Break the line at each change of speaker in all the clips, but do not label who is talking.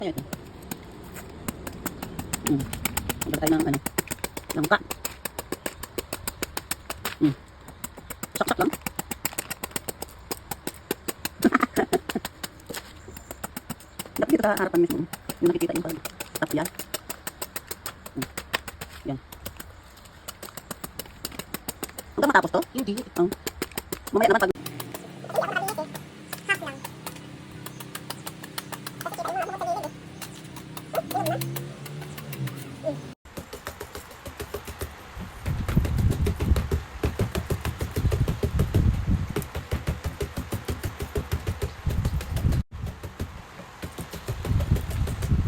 Kaya ito. Magdala tayo ng ano, langka. Saksak lang. Dapat dito ka harapan mismo. Yung nakikita yung tapya. Yan. Huwag ka matapos to? Hindi. Mamaya naman pag...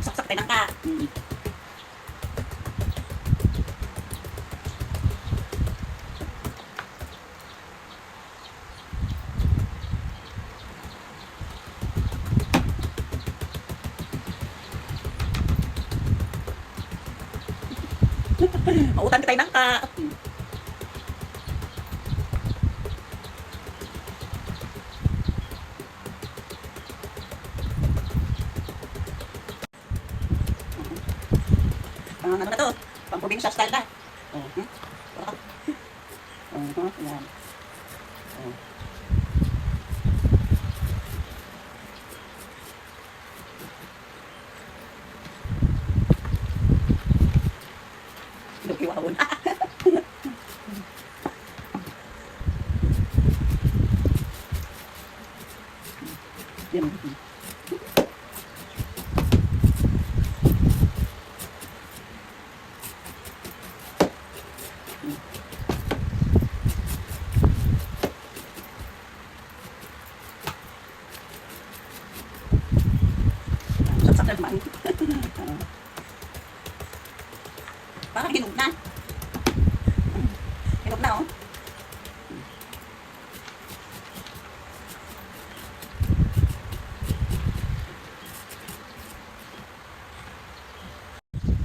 Saksak tayo ng ka. Mautan kita ng ka. Ano na to? Pang probinsya style na. Yan. Lukiwawon. Yan. Saksak na naman. Parang hinog na. Hinog na, oh.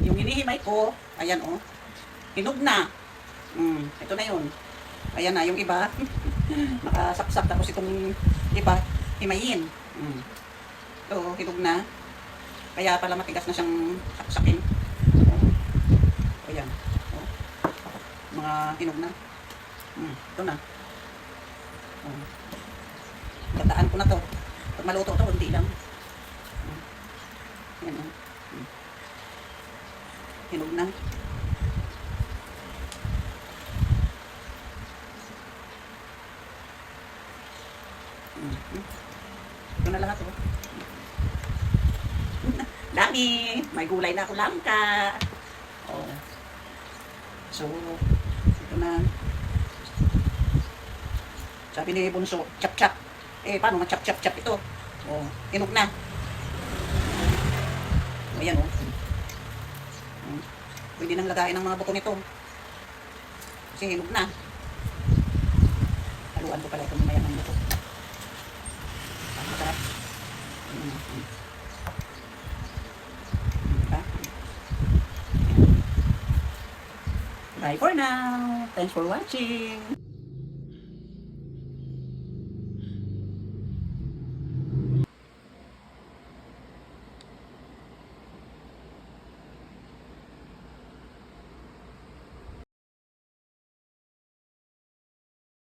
Yung hinihimay ko, ayan, oh. Hinog na. Ito na yun. Ayan na, yung iba. Nakasaksak. Tapos itong iba, himayin. Ito, hinog na. Kaya pala matigas na siyang saksakin. Ayan. Mga hinog na. Ito na. Bataan ko na to. Pag maluto ito, hindi lang. Ayan, hinog na. Ito na lahat, oh. Dami. May gulay na ako langka. Oh. So, ito na. Sabi ni Bunso, chap-chap. Paano ma-chap-chap-chap ito? Oh, hinog na. Ayan, oh. Pwede nang lagayin ng mga buto nito. Kasi hinog na. Haluan ko pala ito mamaya ng buto. Masarap. Bye for now. Thanks for watching.